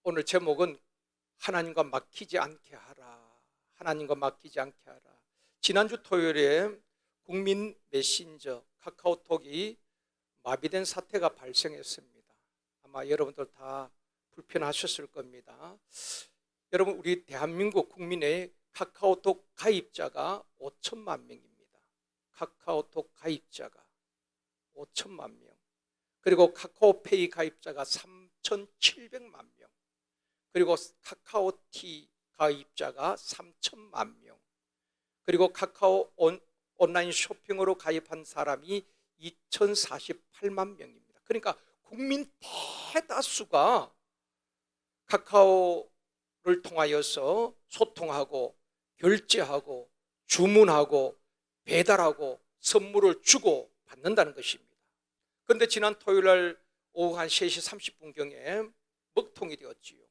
오늘 제목은 하나님과 막히지 않게 하라. 하나님과 막히지 않게 하라. 지난주 토요일에 국민 메신저 카카오톡이 마비된 사태가 발생했습니다. 아마 여러분들 다 불편하셨을 겁니다. 여러분, 우리 대한민국 국민의 카카오톡 가입자가 5천만 명입니다. 카카오톡 가입자가 5천만 명. 그리고 카카오페이 가입자가 3,700만 명. 그리고 카카오티 가입자가 3천만 명. 그리고 카카오 온라인 쇼핑으로 가입한 사람이 2,048만 명입니다. 그러니까 국민 대다수가 카카오를 통하여서 소통하고 결제하고 주문하고 배달하고 선물을 주고 받는다는 것입니다. 그런데 지난 토요일 오후 한 3시 30분경에 먹통이 되었지요.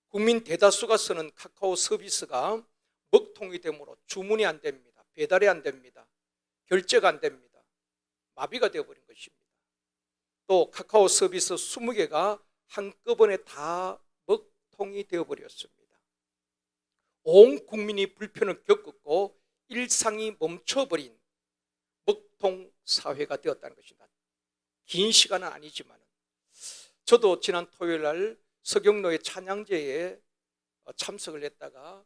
국민 대다수가 쓰는 카카오 서비스가 먹통이 되므로 주문이 안 됩니다. 배달이 안 됩니다. 결제가 안 됩니다. 마비가 되어버린 것입니다. 또 카카오 서비스 20개가 한꺼번에 다 먹통이 되어버렸습니다. 온 국민이 불편을 겪었고 일상이 멈춰버린 먹통 사회가 되었다는 것입니다. 긴 시간은 아니지만 저도 지난 토요일 날 서경로의 찬양제에 참석을 했다가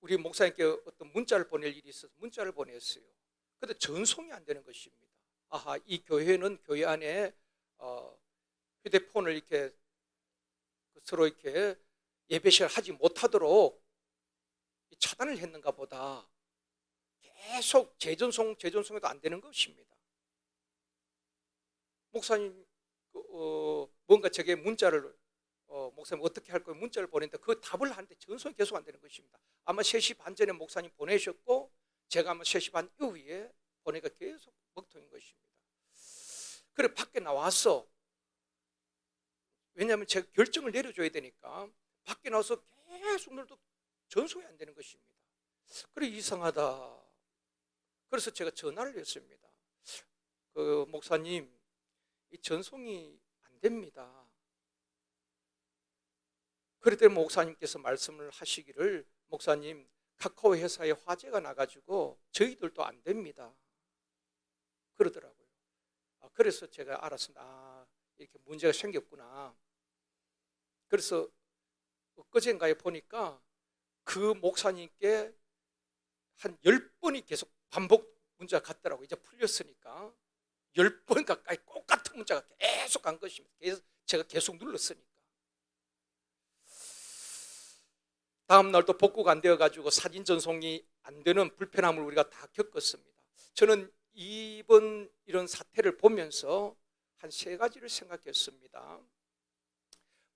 우리 목사님께 어떤 문자를 보낼 일이 있어서 문자를 보냈어요. 그런데 전송이 안 되는 것입니다. 아하, 이 교회는 교회 안에 휴대폰을 이렇게 서로 이렇게 예배 시간 하지 못하도록 차단을 했는가 보다. 계속 재전송에도 안 되는 것입니다. 목사님 뭔가 제게 문자를 목사님 어떻게 할 거예요? 문자를 보냈는데 그 답을 하는데 전송이 계속 안 되는 것입니다. 아마 3시 반 전에 목사님 보내셨고 제가 아마 3시 반 이후에 보내니까 계속 먹통인 것입니다. 그래 밖에 나와서 왜냐하면 제가 결정을 내려줘야 되니까 밖에 나와서 계속 늘도 전송이 안 되는 것입니다. 그래 이상하다. 그래서 제가 전화를 했습니다. 그 목사님 이 전송이 안 됩니다. 그랬더니 목사님께서 말씀을 하시기를 목사님 카카오 회사에 화재가 나가지고 저희들도 안 됩니다. 그러더라고요. 그래서 제가 알았습니다. 이렇게 문제가 생겼구나. 그래서 엊그제인가에 보니까 그 목사님께 한 10번이 계속 반복 문자가 갔더라고요. 이제 풀렸으니까 10번 가까이 똑같은 문자가 계속 간 것입니다. 그래서 제가 계속 눌렀으니까. 다음 날 또 복구가 안 되어가지고 사진 전송이 안 되는 불편함을 우리가 다 겪었습니다. 저는 이번 이런 사태를 보면서 한 3가지를 생각했습니다.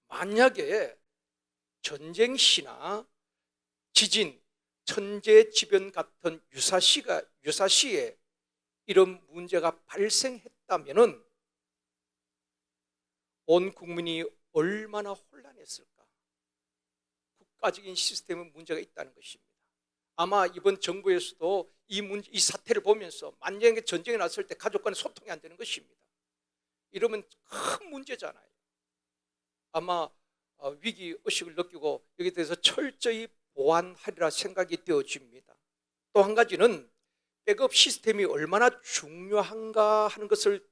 만약에 전쟁시나 지진, 천재지변 같은 유사시에 이런 문제가 발생했다면 온 국민이 얼마나 혼란했을까? 국가적인 시스템에 문제가 있다는 것입니다. 아마 이번 정부에서도 이 사태를 보면서 만약에 전쟁이 났을 때 가족 간에 소통이 안 되는 것입니다. 이러면 큰 문제잖아요. 아마 위기의식을 느끼고 여기에 대해서 철저히 보완하리라 생각이 되어집니다. 또 한 가지는 백업 시스템이 얼마나 중요한가 하는 것을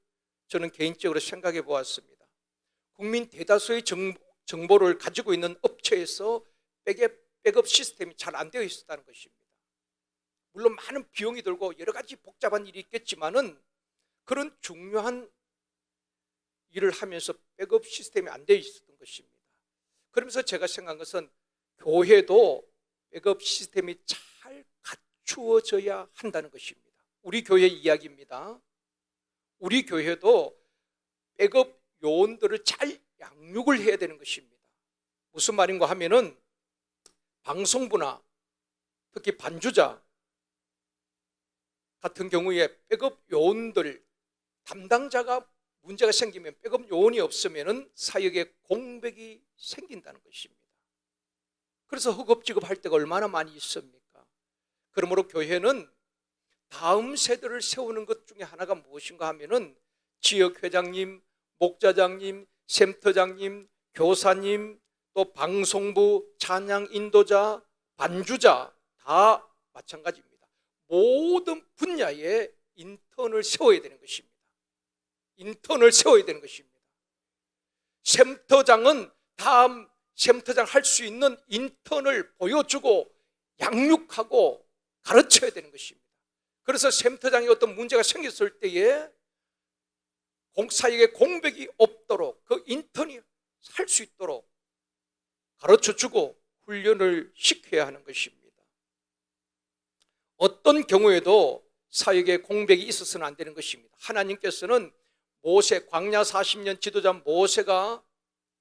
저는 개인적으로 생각해 보았습니다. 국민 대다수의 정보를 가지고 있는 업체에서 백업 시스템이 잘 안 되어 있었다는 것입니다. 물론 많은 비용이 들고 여러 가지 복잡한 일이 있겠지만은 그런 중요한 일을 하면서 백업 시스템이 안 되어 있었던 것입니다. 그러면서 제가 생각한 것은 교회도 백업 시스템이 잘 갖추어져야 한다는 것입니다. 우리 교회 이야기입니다. 우리 교회도 백업 요원들을 잘 양육을 해야 되는 것입니다. 무슨 말인가 하면은 방송부나 특히 반주자 같은 경우에 백업 요원들 담당자가 문제가 생기면 백업 요원이 없으면 사역에 공백이 생긴다는 것입니다. 그래서 허겁지겁할 때가 얼마나 많이 있습니까? 그러므로 교회는 다음 세대를 세우는 것 중에 하나가 무엇인가 하면은 지역회장님, 목자장님, 샘터장님, 교사님, 또 방송부, 찬양 인도자, 반주자 다 마찬가지입니다. 모든 분야에 인턴을 세워야 되는 것입니다. 인턴을 세워야 되는 것입니다. 샘터장은 다음 샘터장 할 수 있는 인턴을 보여주고 양육하고 가르쳐야 되는 것입니다. 그래서 샘터장이 어떤 문제가 생겼을 때에 사역에 공백이 없도록 그 인턴이 살 수 있도록 가르쳐주고 훈련을 시켜야 하는 것입니다. 어떤 경우에도 사역에 공백이 있어서는 안 되는 것입니다. 하나님께서는 모세, 광야 40년 지도자 모세가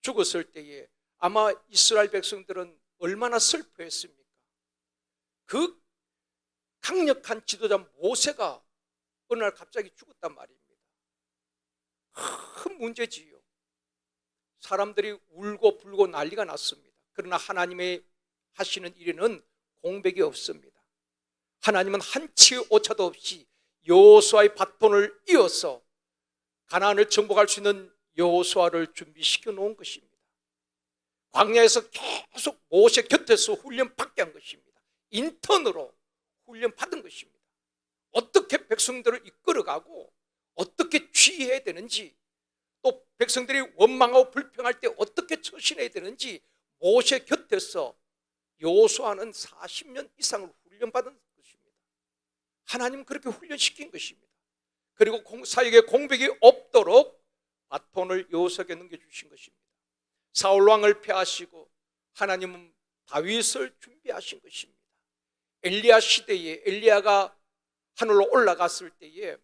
죽었을 때에 아마 이스라엘 백성들은 얼마나 슬퍼했습니까? 그 강력한 지도자 모세가 어느 날 갑자기 죽었단 말입니다. 큰 문제지요. 사람들이 울고 불고 난리가 났습니다. 그러나 하나님의 하시는 일에는 공백이 없습니다. 하나님은 한치의 오차도 없이 여호수아의 바톤을 이어서 가나안을 정복할 수 있는 여호수아를 준비시켜 놓은 것입니다. 광야에서 계속 모세 곁에서 훈련 받게 한 것입니다. 인턴으로 훈련 받은 것입니다. 어떻게 백성들을 이끌어가고 어떻게 취해야 되는지, 또 백성들이 원망하고 불평할 때 어떻게 처신해야 되는지 모세 곁에서 여호수아는 40년 이상을 훈련받은 것입니다. 하나님은 그렇게 훈련시킨 것입니다. 그리고 사역에 공백이 없도록 바톤을 여호수아에게 넘겨주신 것입니다. 사울 왕을 폐하시고 하나님은 다윗을 준비하신 것입니다. 엘리야 시대에 엘리야가 하늘로 올라갔을 때에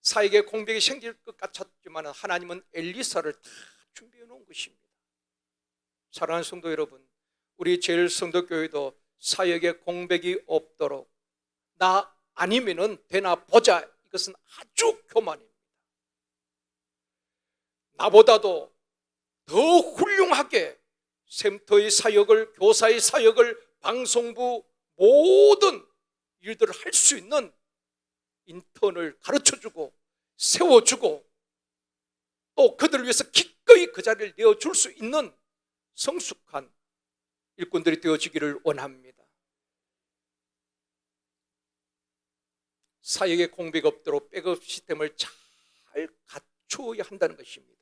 사역에 공백이 생길 것 같았지만 하나님은 엘리사를 다 준비해 놓은 것입니다. 사랑하는 성도 여러분, 우리 제일성도교회도 사역에 공백이 없도록 나 아니면은 되나 보자, 이것은 아주 교만입니다. 나보다도 더 훌륭하게 샘터의 사역을, 교사의 사역을, 방송부 모든 일들을 할 수 있는 인턴을 가르쳐주고 세워주고 또 그들을 위해서 기꺼이 그 자리를 내어줄 수 있는 성숙한 일꾼들이 되어지기를 원합니다. 사역에 공백이 없도록 백업 시스템을 잘 갖추어야 한다는 것입니다.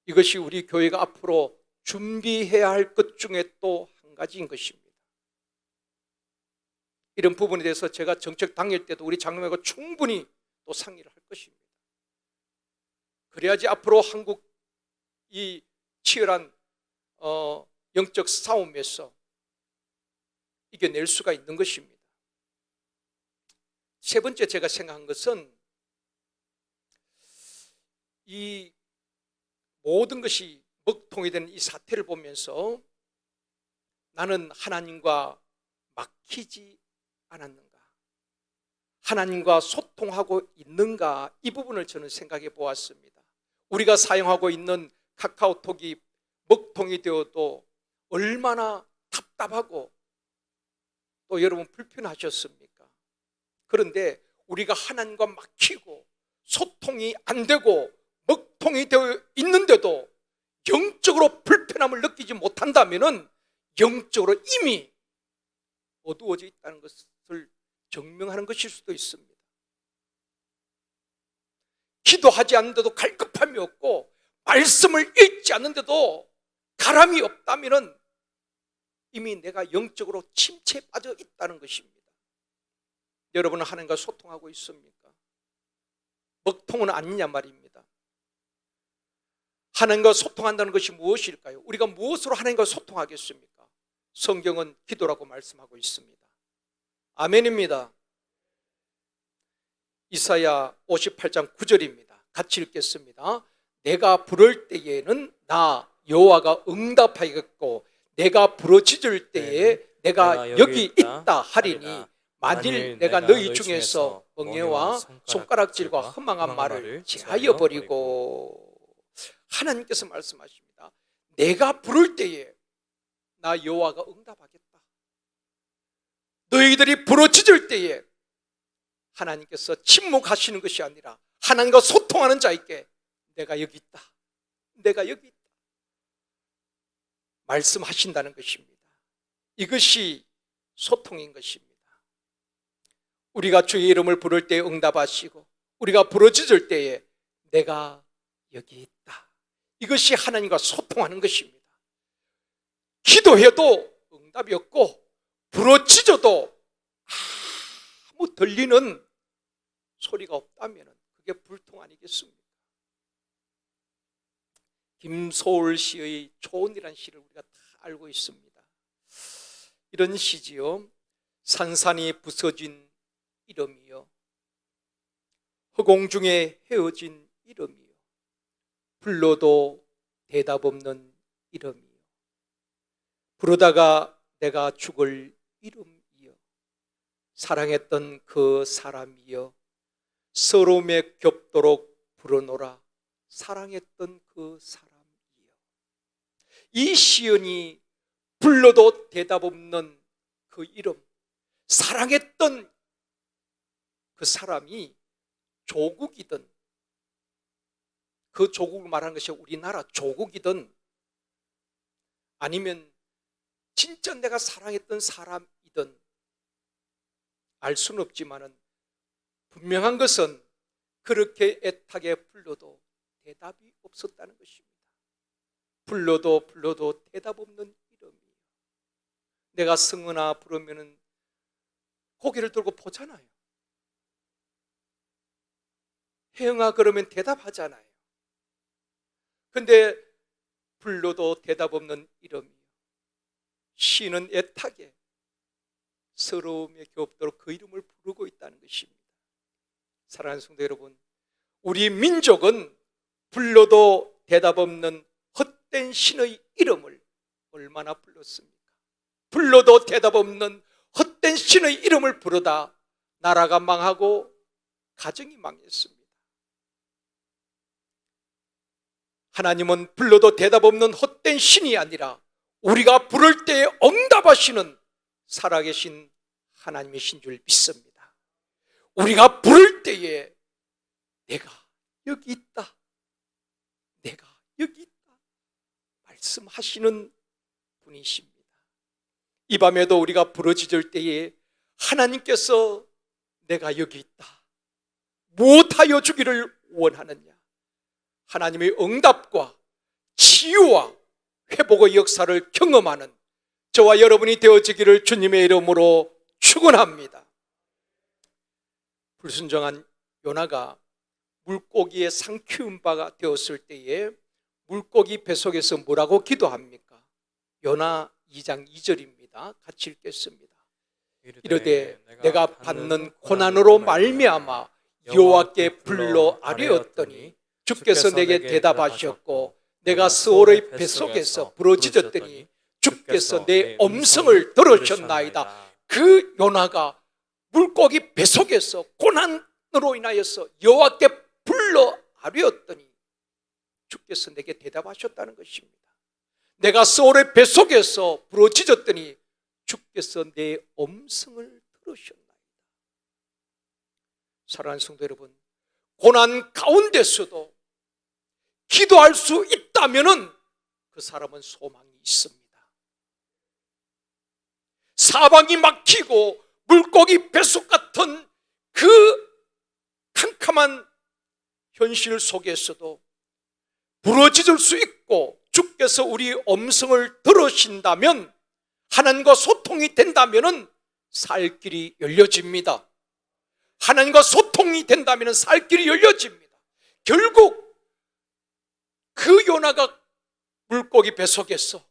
이것이 우리 교회가 앞으로 준비해야 할 것 중에 또 한 가지인 것입니다. 이런 부분에 대해서 제가 정책 당일 때도 우리 장로회가 충분히 또 상의를 할 것입니다. 그래야지 앞으로 한국 이 치열한 영적 싸움에서 이겨낼 수가 있는 것입니다. 세 번째 제가 생각한 것은 이 모든 것이 먹통이 되는 이 사태를 보면서 나는 하나님과 막히지 않았는가, 하나님과 소통하고 있는가, 이 부분을 저는 생각해 보았습니다. 우리가 사용하고 있는 카카오톡이 먹통이 되어도 얼마나 답답하고 또 여러분 불편하셨습니까? 그런데 우리가 하나님과 막히고 소통이 안 되고 먹통이 되어 있는데도 영적으로 불편함을 느끼지 못한다면 영적으로 이미 어두워져 있다는 것을 증명하는 것일 수도 있습니다. 기도하지 않는데도 갈급함이 없고 말씀을 읽지 않는데도 가람이 없다면 이미 내가 영적으로 침체에 빠져 있다는 것입니다. 여러분은 하나님과 소통하고 있습니까? 먹통은 아니냐 말입니다. 하나님과 소통한다는 것이 무엇일까요? 우리가 무엇으로 하나님과 소통하겠습니까? 성경은 기도라고 말씀하고 있습니다. 아멘입니다. 이사야 58장 9절입니다. 같이 읽겠습니다. 내가 부를 때에는 나 여호와가 응답하겠고 내가 부르짖을 때에 내가 여기 있다 하리니 만일 내가 너희 중에서 멍에와 손가락질과 허망한 말을 제하여 버리고, 하나님께서 말씀하십니다. 내가 부를 때에 나 여호와가 응답하겠다. 너희들이 부르짖을 때에 하나님께서 침묵하시는 것이 아니라 하나님과 소통하는 자에게 내가 여기 있다, 내가 여기 있다 말씀하신다는 것입니다. 이것이 소통인 것입니다. 우리가 주의 이름을 부를 때 응답하시고 우리가 부르짖을 때에 내가 여기 있다, 이것이 하나님과 소통하는 것입니다. 기도해도 응답이 없고 부르짖어도 아무 들리는 소리가 없다면 그게 불통 아니겠습니까? 김소월 시의 초원이라는 시를 우리가 다 알고 있습니다. 이런 시지요. 산산이 부서진 이름이요, 허공 중에 헤어진 이름이요, 불러도 대답 없는 이름이요, 부르다가 내가 죽을 이름이요, 사랑했던 그 사람이요, 서러움에 겹도록 불어노라 사랑했던 그 사람이요. 이 시연이 불러도 대답 없는 그 이름, 사랑했던 그 사람이 조국이든, 그 조국을 말하는 것이 우리나라 조국이든 아니면 진짜 내가 사랑했던 사람이든 알 수는 없지만은 분명한 것은 그렇게 애타게 불러도 대답이 없었다는 것입니다. 불러도 대답 없는 이름이에요. 내가 성은아 부르면은 고개를 들고 보잖아요. 혜영아 그러면 대답하잖아요. 근데 불러도 대답 없는 이름이에요. 시는 애타게 서러움에 겹도록 그 이름을 부르고 있다는 것입니다. 사랑하는 성도 여러분, 우리 민족은 불러도 대답 없는 헛된 신의 이름을 얼마나 불렀습니까? 불러도 대답 없는 헛된 신의 이름을 부르다 나라가 망하고 가정이 망했습니다. 하나님은 불러도 대답 없는 헛된 신이 아니라 우리가 부를 때에 응답하시는 살아계신 하나님이신 줄 믿습니다. 우리가 부를 때에 내가 여기 있다, 내가 여기 있다 말씀하시는 분이십니다. 이 밤에도 우리가 부르짖을 때에 하나님께서 내가 여기 있다 무엇하여 주기를 원하느냐, 하나님의 응답과 치유와 회복의 역사를 경험하는 저와 여러분이 되어지기를 주님의 이름으로 축원합니다. 불순종한 요나가 물고기의 상키운 바가 되었을 때에 물고기 뱃속에서 뭐라고 기도합니까? 요나 2장 2절입니다. 같이 읽겠습니다. 이르되 내가 받는 고난으로 말미암아 여호와께 불러 아뢰었더니 주께서 내게 대답하셨고 내가 스올의 뱃속에서 부르짖었더니 주께서 내 음성을 들으셨나이다. 그 요나가 물고기 뱃속에서 고난으로 인하여서 여호와께 불러 아뢰었더니 주께서 내게 대답하셨다는 것입니다. 내가 스올의 뱃속에서 부르짖었더니 주께서 내 음성을 들으셨나이다. 사랑하는 성도 여러분, 고난 가운데서도 기도할 수 있다면은 그 사람은 소망이 있습니다. 사방이 막히고 물고기 뱃속 같은 그 캄캄한 현실 속에서도 부러지질 수 있고 주께서 우리 음성을 들으신다면, 하나님과 소통이 된다면 살 길이 열려집니다. 하나님과 소통이 된다면 살 길이 열려집니다. 결국 그 요나가 물고기 뱃속에서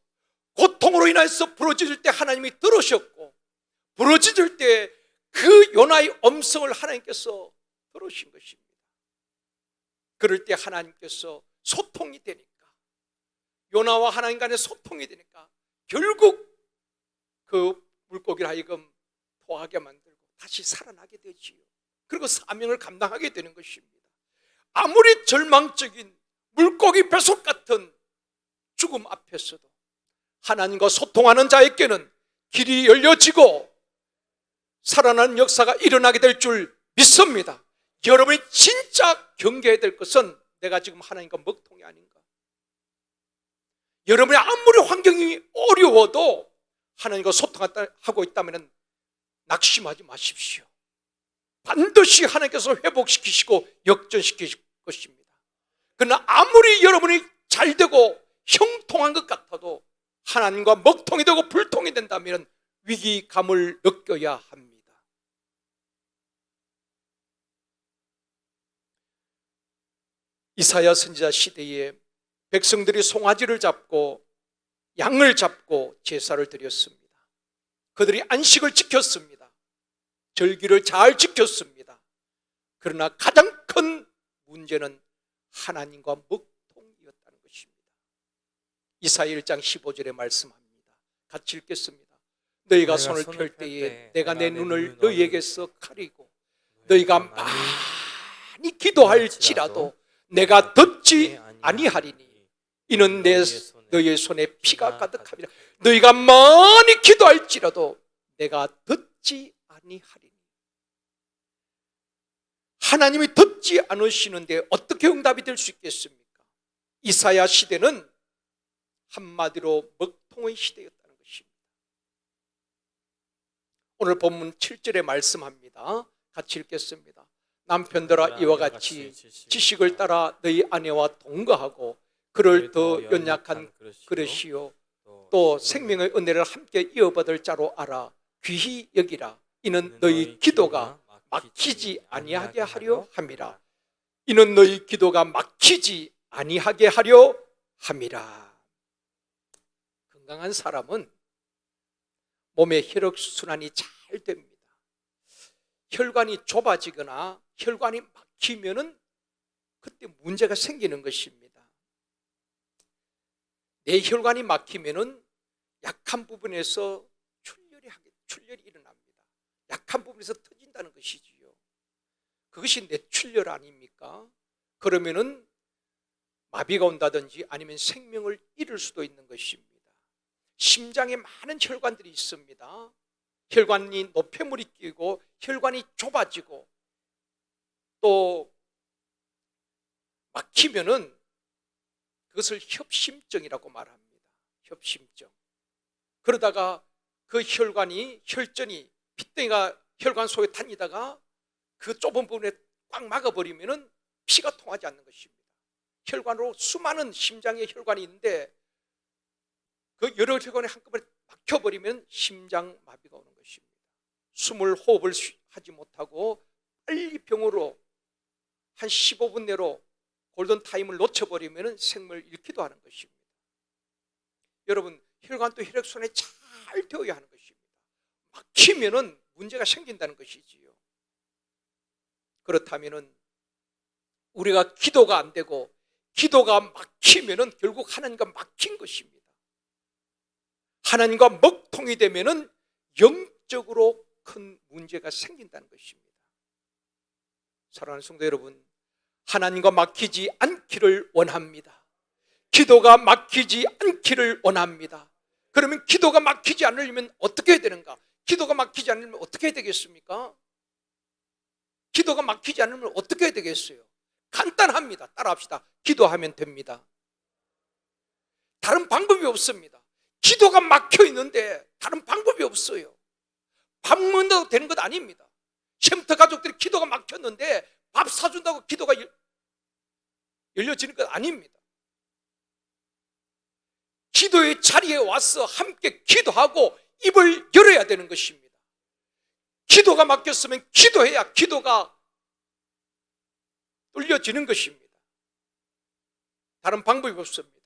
고통으로 인해서 부러질 때 하나님이 들으셨고, 부러질 때 그 요나의 음성을 하나님께서 들으신 것입니다. 그럴 때 하나님께서 소통이 되니까, 요나와 하나님 간의 소통이 되니까 결국 그 물고기를 하여금 토하게 만들고 다시 살아나게 되지요. 그리고 사명을 감당하게 되는 것입니다. 아무리 절망적인 물고기 뱃속 같은 죽음 앞에서도 하나님과 소통하는 자에게는 길이 열려지고 살아나는 역사가 일어나게 될 줄 믿습니다. 여러분이 진짜 경계해야 될 것은 내가 지금 하나님과 먹통이 아닌가, 여러분이 아무리 환경이 어려워도 하나님과 소통하고 있다면 낙심하지 마십시오. 반드시 하나님께서 회복시키시고 역전시키실 것입니다. 그러나 아무리 여러분이 잘되고 형통한 것 같아도 하나님과 먹통이 되고 불통이 된다면 위기감을 느껴야 합니다. 이사야 선지자 시대에 백성들이 송아지를 잡고 양을 잡고 제사를 드렸습니다. 그들이 안식을 지켰습니다. 절기를 잘 지켰습니다. 그러나 가장 큰 문제는 하나님과 먹통이었다는 것입니다. 이사야 1장 15절에 말씀합니다. 같이 읽겠습니다. 너희가 손을 펼 때에 내가 내 눈을 너희에게서 가리고 너희가 많이 기도할지라도 내가 듣지 아니하리니 이는 너희의 손에 피가 가득하리라. 너희가 많이 기도할지라도 내가 듣지 아니하리니. 하나님이 듣지 않으시는데 어떻게 응답이 될 수 있겠습니까? 이사야 시대는 한마디로 먹통의 시대였다는 것입니다. 오늘 본문 7절에 말씀합니다. 같이 읽겠습니다. 남편들아 이와 같이 지식을 따라 너희 아내와 동거하고 그를 더 연약한 그릇이요 또 생명의 은혜를 함께 이어받을 자로 알아 귀히 여기라. 이는 너희 기도가 막히지 아니하게 하려 함이라. 이는 너희 기도가 막히지 아니하게 하려 함이라. 건강한 사람은 몸의 혈액순환이 잘 됩니다. 혈관이 좁아지거나 혈관이 막히면은 그때 문제가 생기는 것입니다. 내 혈관이 막히면은 약한 부분에서 출혈이 일어납니다. 약한 부분에서 터진다는 것이지요. 그것이 뇌출혈 아닙니까? 그러면은 마비가 온다든지 아니면 생명을 잃을 수도 있는 것입니다. 심장에 많은 혈관들이 있습니다. 혈관이 노폐물이 끼고 혈관이 좁아지고 또 막히면은 그것을 협심증이라고 말합니다. 협심증. 그러다가 그 혈전이 핏덩이가 혈관 속에 다니다가 그 좁은 부분에 꽉 막아버리면은 피가 통하지 않는 것입니다. 혈관으로 수많은 심장의 혈관이 있는데 그 여러 혈관이 한꺼번에 막혀버리면 심장마비가 오는 것입니다. 호흡을 하지 못하고 빨리 병으로 한 15분 내로 골든타임을 놓쳐버리면 생명을 잃기도 하는 것입니다. 여러분, 혈관도 혈액순환이 잘 되어야 하는 것입니다. 막히면 문제가 생긴다는 것이지요. 그렇다면 우리가 기도가 안 되고 기도가 막히면 결국 하나님과 막힌 것입니다. 하나님과 먹통이 되면 영적으로 큰 문제가 생긴다는 것입니다. 사랑하는 성도 여러분, 하나님과 막히지 않기를 원합니다. 기도가 막히지 않기를 원합니다. 그러면 기도가 막히지 않으려면 어떻게 해야 되는가? 기도가 막히지 않으면 어떻게 해야 되겠습니까? 기도가 막히지 않으면 어떻게 해야 되겠어요? 간단합니다. 따라합시다. 기도하면 됩니다. 다른 방법이 없습니다. 기도가 막혀 있는데 다른 방법이 없어요. 밥 먹는다고 되는 것 아닙니다. 쉼터 가족들이 기도가 막혔는데 밥 사준다고 기도가 열려지는 것 아닙니다. 기도의 자리에 와서 함께 기도하고 입을 열어야 되는 것입니다. 기도가 막혔으면 기도해야 기도가 뚫려지는 것입니다. 다른 방법이 없습니다.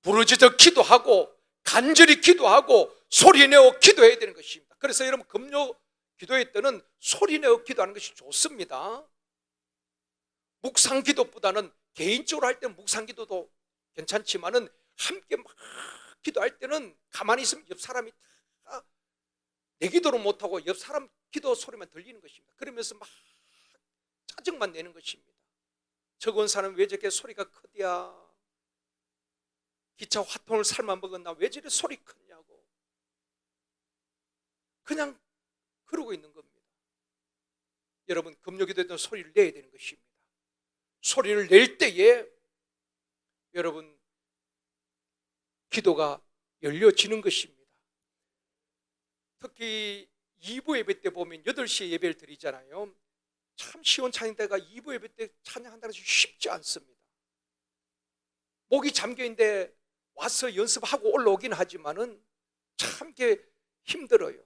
부르짖어 기도하고 간절히 기도하고 소리내어 기도해야 되는 것입니다. 그래서 여러분 금요 기도회 때는 소리내어 기도하는 것이 좋습니다. 묵상 기도보다는 개인적으로 할 때는 묵상 기도도 괜찮지만은 함께 막 기도할 때는 가만히 있으면 옆 사람이 다 내 기도를 못하고 옆 사람 기도 소리만 들리는 것입니다. 그러면서 막 짜증만 내는 것입니다. 저건 사람 왜 저렇게 소리가 크디야? 기차 화통을 삶아 먹었나? 왜 저렇게 소리 크냐고 그냥 그러고 있는 겁니다. 여러분 금요기도에 대한 소리를 내야 되는 것입니다. 소리를 낼 때에 여러분 기도가 열려지는 것입니다. 특히 2부 예배 때 보면 8시에 예배를 드리잖아요. 참 시원찮은데가 2부 예배 때 찬양한다는 것이 쉽지 않습니다. 목이 잠겨있는데 와서 연습하고 올라오긴 하지만은 참 게 힘들어요.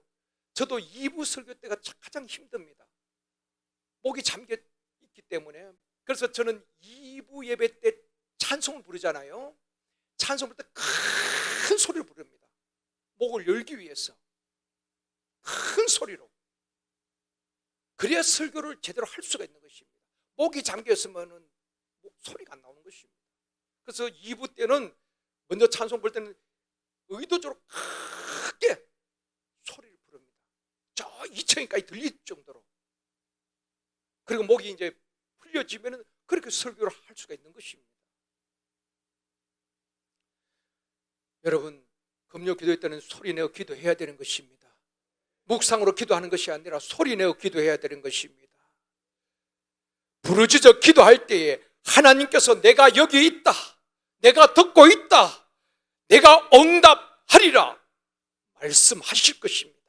저도 2부 설교 때가 가장 힘듭니다. 목이 잠겨 있기 때문에. 그래서 저는 2부 예배 때 찬송을 부르잖아요. 찬송 부를 때 큰 소리로 부릅니다. 목을 열기 위해서 큰 소리로. 그래야 설교를 제대로 할 수가 있는 것입니다. 목이 잠겼으면 소리가 안 나오는 것입니다. 그래서 2부 때는 먼저 찬송 부를 때는 의도적으로 크게 소리를 부릅니다. 저 2층까지 들릴 정도로. 그리고 목이 이제 풀려지면 그렇게 설교를 할 수가 있는 것입니다. 여러분, 금요 기도회 때는 소리 내어 기도해야 되는 것입니다. 묵상으로 기도하는 것이 아니라 소리 내어 기도해야 되는 것입니다. 부르짖어 기도할 때에 하나님께서 내가 여기 있다, 내가 듣고 있다, 내가 응답하리라 말씀하실 것입니다.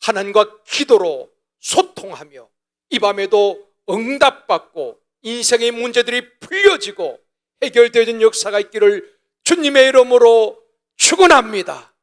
하나님과 기도로 소통하며 이 밤에도 응답받고 인생의 문제들이 풀려지고 해결되는 역사가 있기를 주님의 이름으로 축원합니다.